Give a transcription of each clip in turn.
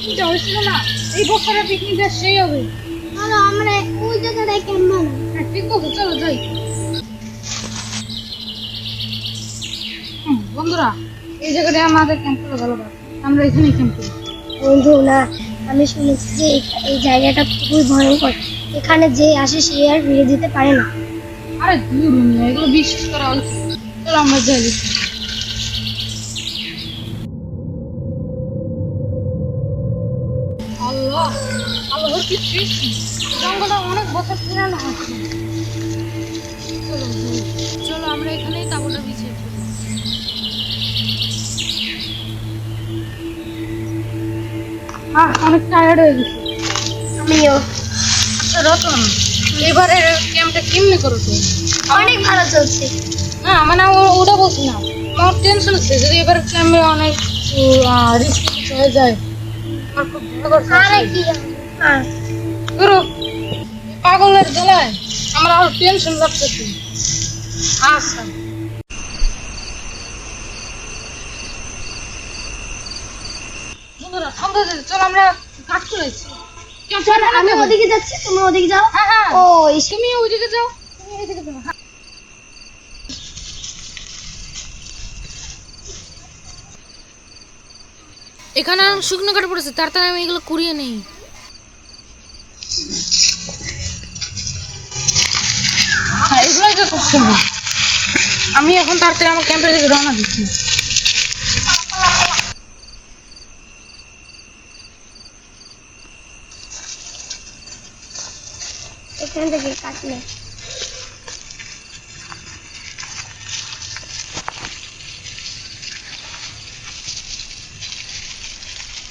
পিকনিকটা হয়েছিল না, এই বছরের পিকনিকটা সেই হবে। চলো আমরা ওই জায়গাটায় ক্যাম্প বানাই। হ্যাঁ ঠিক বলছো, চলো যাই। বন্ধুরা, এই জায়গাটায় আমাদের ক্যাম্প করা ভালো হবে, আমরা এখানেই ক্যাম্প করি। বন্ধু না, আমি শুনেছি যে এই জায়গাটা খুবই ভয়ঙ্কর, এখানে যে আসে সে আর ফিরে যেতে পারে না। আরে দূর মিয়া, এগুলো বিশ্বাস করা উচিত। চলো আমরা যাই দেখি। আল্লাহ, আল্লাহর কি সৃষ্টি! জঙ্গলটা অনেক বছর পুরানো হচ্ছে। চলো যাই। চলো আমরা এখানেই তাঁবুটা বিছিয়ে ফেলি। অনেক টায়ার্ড হয়ে গেছি। আমিও। আচ্ছা রতন, এবারের ক্যাম্পটা কেমনি করো তুমি? অনেক ভালো চলছে। না মানে ওটা বলছি না, আমার টেনশন হচ্ছে যদি এবার ক্যাম্পে অনেক রিস্ক কিছু হয়ে যায়। আমার খুব ভয় করছে। আরে কি হ্যাঁ, ধরো পাগলের জ্বালায় আমার আরো টেনশন লাগতেছে। আচ্ছা বন্ধুরা, সন্ধ্যা হয়েছে, চলো আমরা কাজ করেছি। চলো আমি ওদিকে যাচ্ছি, তুমি ওদিকে যাও। হ্যাঁ হ্যাঁ, ও তুমি ওইদিকে যাও, তুমি এইদিকে যাও। হ্যাঁ। এখানে আর শুকনো কাঠ পড়েছে, তাড়াতাড়ি আমি এগুলো কুড়িয়ে নেই। হ্যাঁ এগুলোই তো করতে হবে। আমি এখন তাড়াতাড়ি আমার ক্যাম্পের দিকে রওনা দিচ্ছি। এখান থেকে কাটলে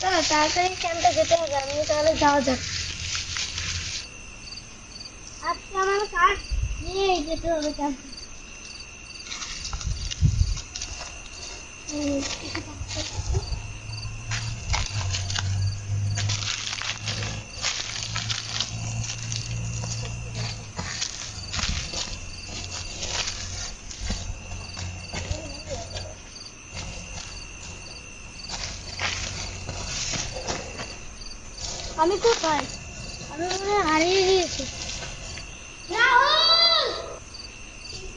চলো তাড়াতাড়ি ক্যাম্পে যেতে হবে, আমি তাহলে যাওয়া যাক। আজকে আমার কাজ নিয়ে যেতে হবে ক্যাম্পে। আমি কোথায়? আমি মনে হয় হারিয়ে গিয়েছি। রাহুল!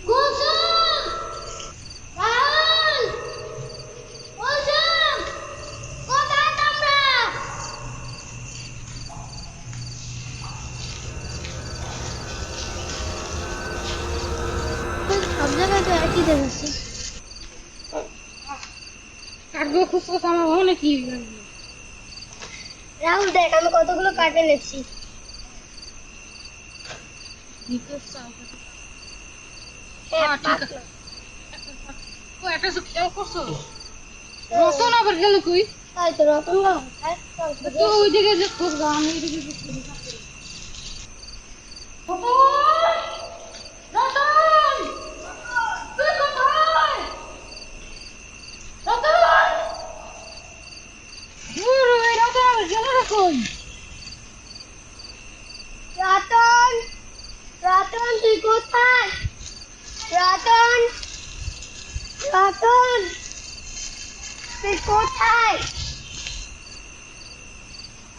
কুসুম! রাহুল! কুসুম! কোথায় তোমরা? সব জায়গায় তো একই দেখাচ্ছে। কাঠগুলো খুঁজতে আমার অনেক ই লাগবে। রাহুল দেখ, আমি কতগুলো কাটে এনেছি। হ্যাঁ ঠিক আছে। ও একটা কিছু খেয়াল করছো? রতন আবার গেল কই? তাই তো রতন গা কোথায়? চল তো তুই ওইদিকে যে খুঁজবা, আমি এইদিকে যে খুঁজবো। রতন! তুই কোথায়? রতন! দূর, এই রতন আবার গেল রে কই? রতন! রতন তুই কোথায়? রতন! রতন! তুই কোথায়?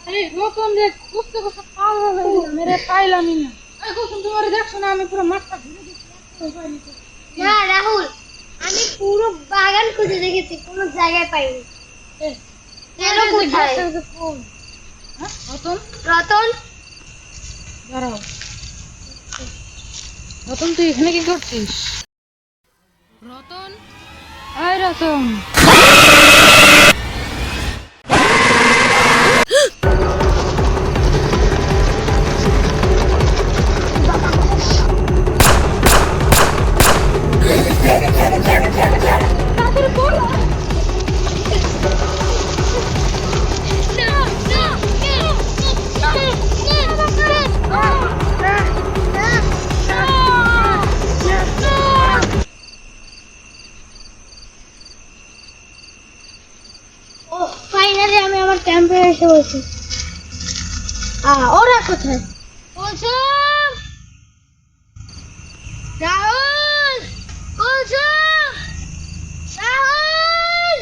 আরে রতন রে খুঁজতে খুঁজতে পাগল হয়ে গেলাম, মেরে পাইলামই না। এই কুসুম, তুমি ওরে দেখছো না? আমি পুরো মাঠটা ঘুরে দিচ্ছি, একটাও পাইনি তো। না রাহুল, আমি পুরো বাগান খুঁজে দেখেছি, কোনো জায়গায় পাইনি। এ, গেল এই যে কোথায়? গাছের যে ফুল। হ্যাঁ রতন, রতন! দাঁড়াও। রতন তুই এখানে কি করছিস? রতন, এই রতন। তাড়াতাড়ি পড়ো। ও ফাইনালি আমি আমার ক্যাম্পে এসে বলছি। ওরা কোথায়? কুলসুম! রাহুল! কুলসুম! রাহুল!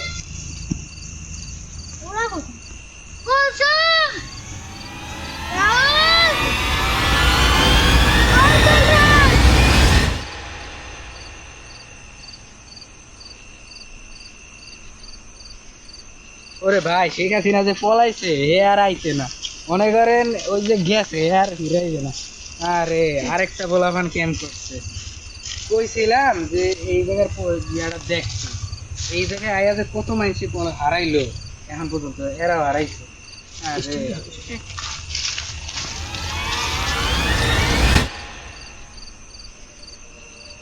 ওরা কোথায়? কুলসুম! ওরে ভাই শেখ হাসিনা যে পলাইছে হে আর আইছে না, মনে করেন ওই যে গেছে হে আর ফিরাইবে না। আরে আরেকটা পোলাপান ক্যাম্প করছে, কইছিলাম যে এই জায়গার ইয়াটা দেখছি, এই জায়গায় আয়া যে কত মানুষ হারাইলো এখন পর্যন্ত, এরাও হারাইছে। আরে